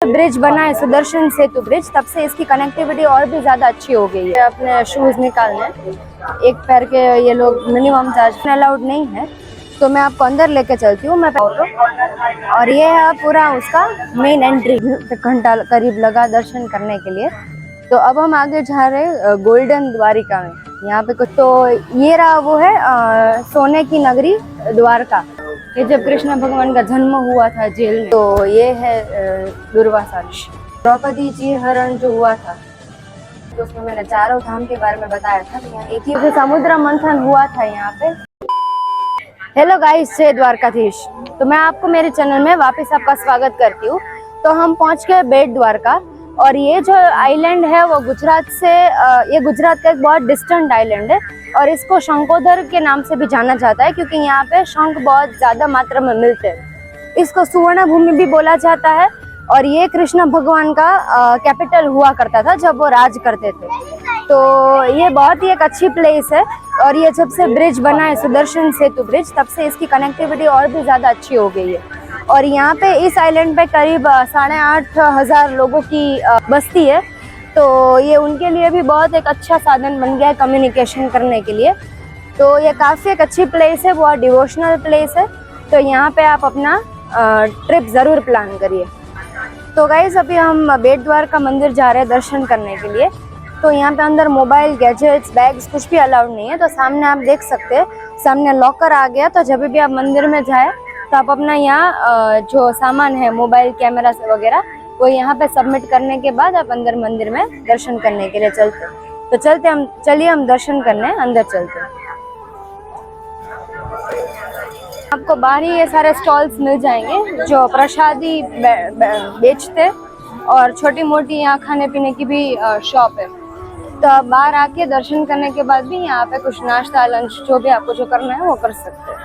Bridge बना है सुदर्शन सेतु bridge, तब से इसकी कनेक्टिविटी और भी ज्यादा अच्छी हो गई है। अपने शूज निकालने, एक पैर के ये लोग मिनिमम चार्ज अलाउड नहीं है, तो मैं आपको अंदर लेके चलती हूँ मैं और ये है पूरा उसका मेन एंट्री। घंटा करीब लगा दर्शन करने के लिए। तो अब हम आगे जा रहे गोल्डन द्वारिका में। यहाँ पे कुछ तो ये रहा वो है सोने की नगरी द्वारका, ये जब कृष्ण भगवान का जन्म हुआ था जेल में। तो ये है दुर्वासा ऋषि, द्रौपदी जी हरण जो हुआ था, तो उसमें मैंने चारों धाम के बारे में बताया था। एक ही समुद्र मंथन हुआ था यहाँ पे। हेलो गाइस, जय द्वारकाधीश। तो मैं आपको मेरे चैनल में वापस आपका स्वागत करती हूँ। तो हम पहुँच गए बेट द्वारका, और ये जो आइलैंड है वो गुजरात से ये गुजरात का एक बहुत डिस्टेंट आइलैंड है, और इसको शंकोधर के नाम से भी जाना जाता है क्योंकि यहाँ पे शंख बहुत ज्यादा मात्रा में मिलते हैं। इसको सुवर्ण भूमि भी बोला जाता है, और ये कृष्ण भगवान का कैपिटल हुआ करता था जब वो राज करते थे। तो ये बहुत ही एक अच्छी प्लेस है, और ये जब से ब्रिज बना है सुदर्शन सेतु ब्रिज, तब से इसकी कनेक्टिविटी और भी ज्यादा अच्छी हो गई है। और यहाँ पे इस आइलैंड पे करीब 8,500 लोगों की बस्ती है। तो ये उनके लिए भी बहुत एक अच्छा साधन बन गया है कम्युनिकेशन करने के लिए। तो ये काफ़ी एक अच्छी प्लेस है, बहुत डिवोशनल प्लेस है। तो यहाँ पे आप अपना ट्रिप ज़रूर प्लान करिए। तो गाइस, अभी हम बेट द्वारका मंदिर जा रहे हैं दर्शन करने के लिए। तो यहाँ पे अंदर मोबाइल, गैजेट्स, बैग्स कुछ भी अलाउड नहीं है। तो सामने आप देख सकते हैं, सामने लॉकर आ गया। तो जब भी आप मंदिर में जाए तो आप अपना यहाँ जो सामान है, मोबाइल, कैमरा वगैरह, वो यहाँ पे सबमिट करने के बाद आप अंदर मंदिर में दर्शन करने के लिए चलते हैं। तो चलिए हम दर्शन करने अंदर चलते हैं। आपको बाहर ही ये सारे स्टॉल्स मिल जाएंगे जो प्रसादी बेचते, और छोटी मोटी यहाँ खाने पीने की भी शॉप है। तो आप बाहर आके दर्शन करने के बाद भी यहाँ पे कुछ नाश्ता, लंच, जो भी आपको जो करना है वो कर सकते हैं।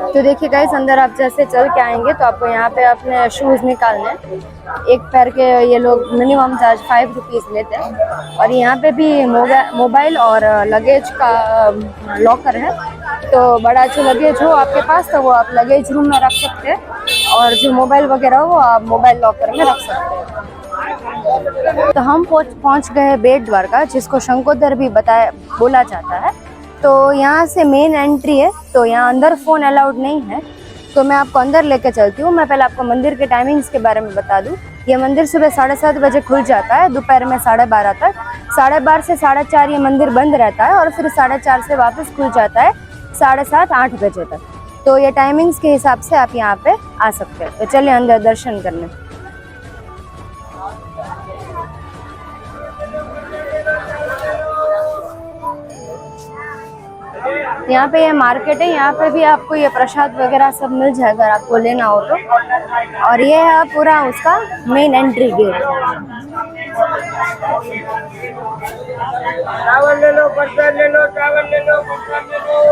तो देखिए गाइस, अंदर आप जैसे चल के आएंगे तो आपको यहाँ पे अपने शूज निकालने, एक पैर के ये लोग मिनिमम चार्ज 5 रुपीज़ लेते हैं। और यहाँ पे भी मोबाइल और लगेज का लॉकर है। तो बड़ा जो लगेज हो आपके पास तो वो आप लगेज रूम में रख सकते हैं, और जो मोबाइल वगैरह हो वो आप मोबाइल लॉकर में रख सकते हैं। तो हम पहुँच गए बेट द्वारका, जिसको शंकोधर भी बोला जाता है। तो यहाँ से मेन एंट्री है, तो यहाँ अंदर फ़ोन अलाउड नहीं है। तो मैं आपको अंदर लेके चलती हूँ। मैं पहले आपको मंदिर के टाइमिंग्स के बारे में बता दूँ। ये मंदिर सुबह 7:30 बजे खुल जाता है, दोपहर में 12:30 तक। 12:30 से 4:30 ये मंदिर बंद रहता है, और फिर 4:30 से वापस खुल जाता है 7:30, 8 बजे तक। तो ये टाइमिंग्स के हिसाब से आप यहाँ पे आ सकते हैं। तो चलिए अंदर दर्शन करने। यहाँ पे ये मार्केट है, यहाँ पे भी आपको ये प्रसाद वगैरह सब मिल जाएगा अगर आपको लेना हो तो। और ये है पूरा उसका मेन एंट्री गेट। चावल ले लो, प्रसाद ले लो, चावल ले लो, प्रसाद ले लो।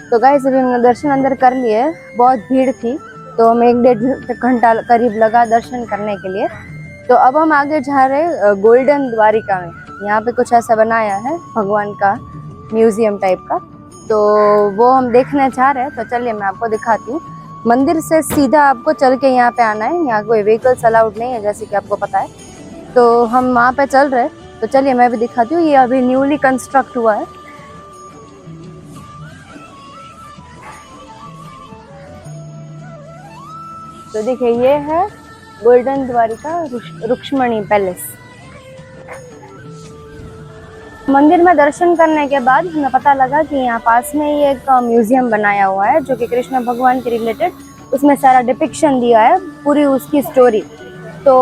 तो गाइस, अभी हमने दर्शन अंदर कर लिए। बहुत भीड़ थी, तो हमें 1-1.5 घंटा करीब लगा दर्शन करने के लिए। तो अब हम आगे जा रहे गोल्डन द्वारिका में। यहाँ पे कुछ ऐसा बनाया है भगवान का म्यूजियम टाइप का, तो वो हम देखने जा रहे हैं। तो चलिए मैं आपको दिखाती हूँ। मंदिर से सीधा आपको चल के यहाँ पे आना है। यहाँ कोई व्हीकल्स अलाउड नहीं है, जैसे कि आपको पता है। तो हम वहाँ पे चल रहे हैं। तो चलिए मैं भी दिखाती हूँ। ये अभी न्यूली कंस्ट्रक्ट हुआ है। तो देखिए, ये है गोल्डन द्वारिका रुक्मणी पैलेस। मंदिर में दर्शन करने के बाद हमें पता लगा कि यहाँ पास में ही एक म्यूजियम बनाया हुआ है जो कि कृष्ण भगवान के रिलेटेड, उसमें सारा डिपिक्शन दिया है, पूरी उसकी स्टोरी। तो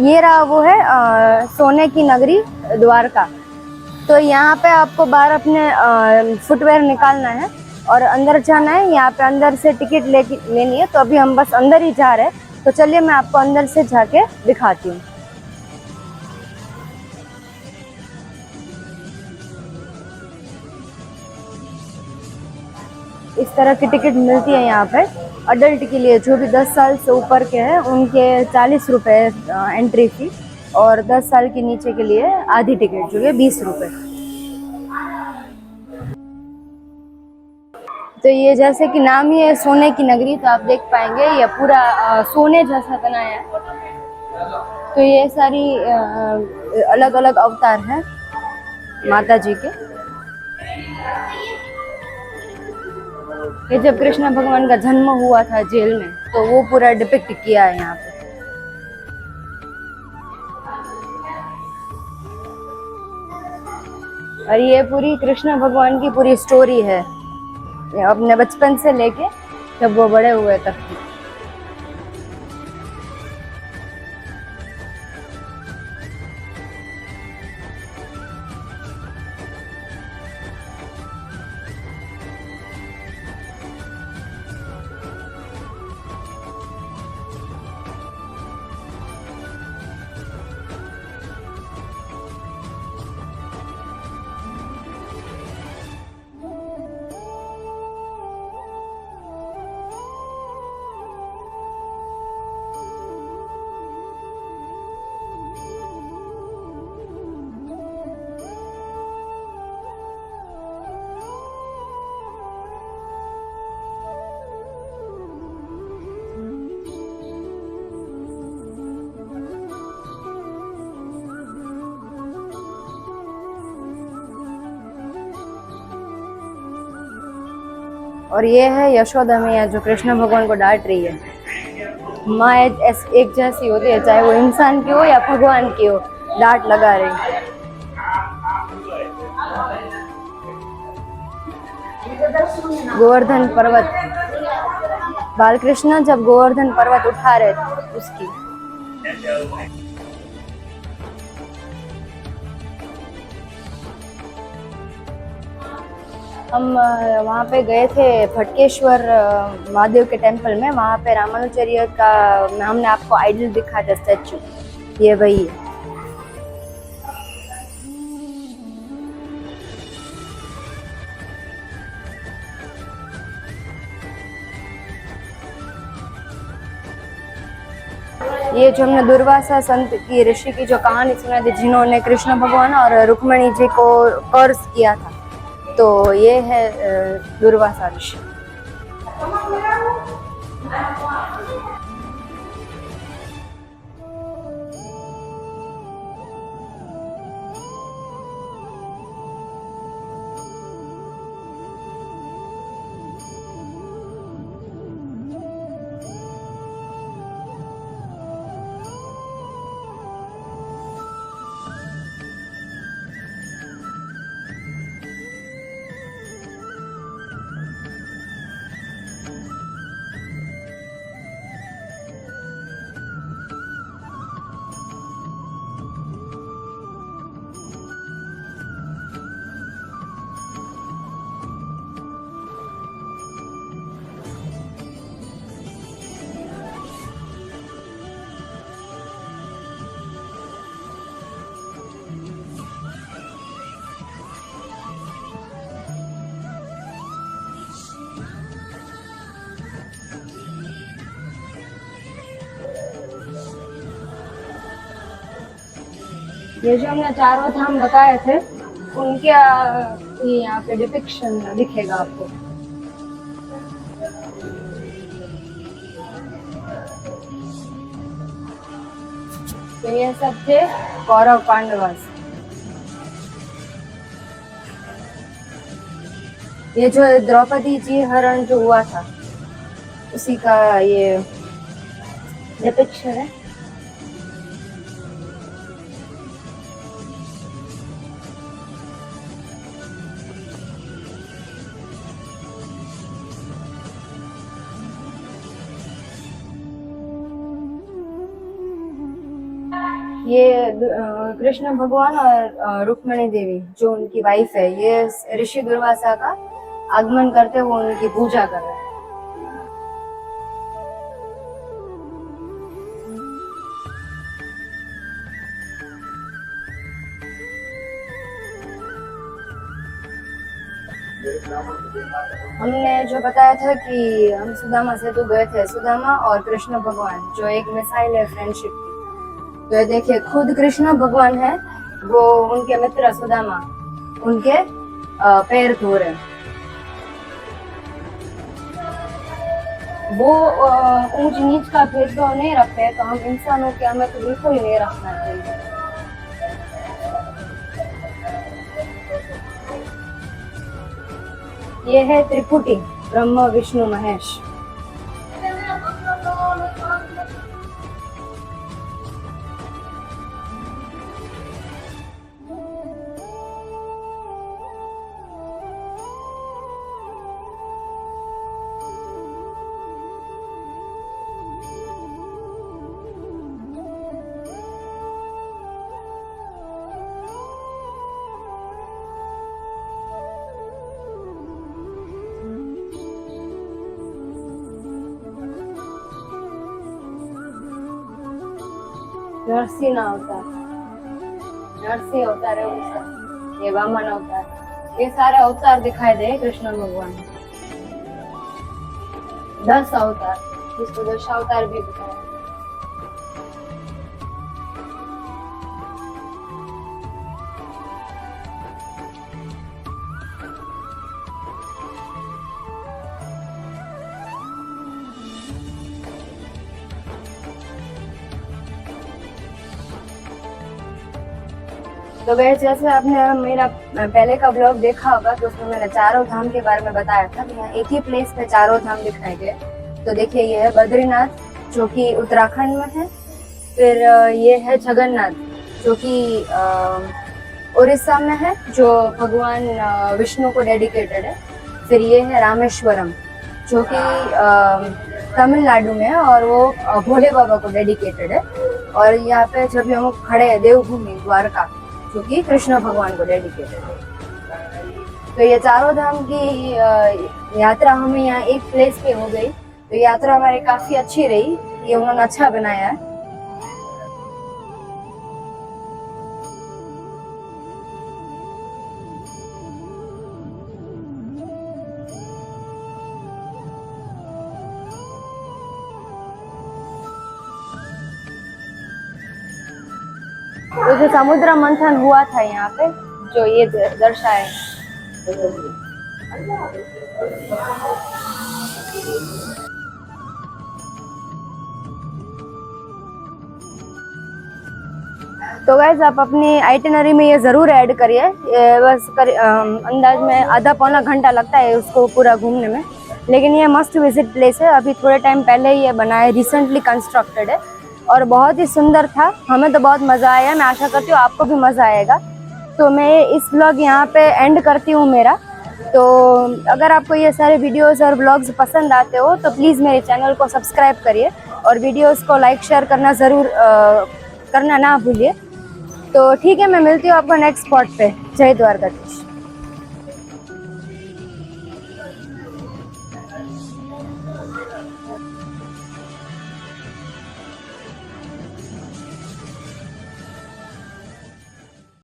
ये रहा वो है सोने की नगरी द्वारका। तो यहाँ पे आपको बाहर अपने फुटवेयर निकालना है और अंदर जाना है। यहाँ पे अंदर से टिकट लेनी है। तो अभी हम बस अंदर ही जा रहे हैं। तो चलिए मैं आपको अंदर से जाके दिखाती हूँ। इस तरह की टिकट मिलती है यहाँ पे। अडल्ट के लिए जो भी 10 साल से ऊपर के हैं उनके 40 रुपये एंट्री फी, और 10 साल के नीचे के लिए आधी टिकट जो है 20 रुपये। तो ये जैसे कि नाम ही है सोने की नगरी, तो आप देख पाएंगे ये पूरा सोने जैसा बनाया है। तो ये सारी अलग अलग अवतार हैं माता जी के। ये जब कृष्ण भगवान का जन्म हुआ था जेल में, तो वो पूरा डिपिक्ट किया है यहाँ पे। और ये पूरी कृष्ण भगवान की पूरी स्टोरी है, अपने बचपन से लेके जब वो बड़े हुए तक की। और ये है यशोदा मैया जो कृष्ण भगवान को डांट रही है। माँ एक जैसी होती है, चाहे वो इंसान की हो या भगवान की हो, डांट लगा रही है। गोवर्धन पर्वत, बालकृष्ण जब गोवर्धन पर्वत उठा रहे थे उसकी। हम वहाँ पे गए थे फटकेश्वर महादेव के टेम्पल में। वहाँ पे रामानुजर्य का हमने आपको आइडल दिखा था, स्टैचू, ये वही है। ये जो हमने दुर्वासा संत की, ऋषि की जो कहानी सुना थी, जिन्होंने कृष्ण भगवान और रुक्मणी जी को कर्ज किया था, तो ये है दुर्वासा ऋषि। ये जो हमने चारों धाम बताए थे, उनके यहाँ पे डिपिक्शन दिखेगा आपको। तो ये सब थे कौरव पांडवास। ये जो द्रौपदी जी हरण जो हुआ था, उसी का ये डिपिक्शन है। ये कृष्ण भगवान और रुक्मणी देवी जो उनकी वाइफ है, ये ऋषि दुर्वासा का आगमन करते हुए उनकी पूजा कर रहे हैं। हमने जो बताया था कि हम सुदामा सेतु गए थे, सुदामा और कृष्ण भगवान जो एक मिसाइल है फ्रेंडशिप की। तो ये देखिए, खुद कृष्ण भगवान है, वो उनके मित्र सुदामा उनके पैर धो रहे हैं। वो ऊंच नीच का भेदभाव नहीं रखते हैं, तो हम इंसानों के हमें तो बिल्कुल ही नहीं रखना चाहिए। ये है त्रिपुटी, ब्रह्मा विष्णु महेश। नरसिंह अवतार, नरसिंह अवतार है उसका, ये वामन अवतार, ये सारे अवतार दिखाई दे कृष्ण भगवान। 10 अवतार, जिसको दशावतार भी बताया। तो वैसे जैसे आपने मेरा पहले का ब्लॉग देखा होगा, तो उसमें मैंने चारों धाम के बारे में बताया था। यहाँ एक ही प्लेस पे चारों धाम दिखाए गए। तो देखिए, ये है बद्रीनाथ जो कि उत्तराखंड में है। फिर ये है जगन्नाथ जो कि उड़ीसा में है, जो भगवान विष्णु को डेडिकेटेड है। फिर ये है रामेश्वरम जो कि तमिलनाडु में है और वो भोले बाबा को डेडिकेटेड है। और यहाँ पे जब हम खड़े हैं, देवभूमि द्वारका जो कि कृष्ण भगवान को डेडिकेटेड है। तो ये चारों धाम की यात्रा हमें यहाँ एक प्लेस पे हो गई। तो यात्रा हमारी काफी अच्छी रही, ये उन्होंने अच्छा बनाया है। तो जो समुद्र मंथन हुआ था यहाँ पे, जो ये दर्शाए। तो गाइज, आप अपनी आइटिनरी में ये ज़रूर ऐड करिए। बस अंदाज में आधा पौना घंटा लगता है उसको पूरा घूमने में, लेकिन ये मस्ट विजिट प्लेस है। अभी थोड़े टाइम पहले ही ये बना है, रिसेंटली कंस्ट्रक्टेड है और बहुत ही सुंदर था। हमें तो बहुत मज़ा आया, मैं आशा करती हूँ आपको भी मज़ा आएगा। तो मैं इस व्लॉग यहाँ पे एंड करती हूँ मेरा। तो अगर आपको ये सारे वीडियोस और व्लॉग्स पसंद आते हो तो प्लीज़ मेरे चैनल को सब्सक्राइब करिए और वीडियोस को लाइक शेयर करना ज़रूर करना ना भूलिए। तो ठीक है, मैं मिलती हूँ आपको नेक्स्ट स्पॉट पे। जय द्वारकाधीश।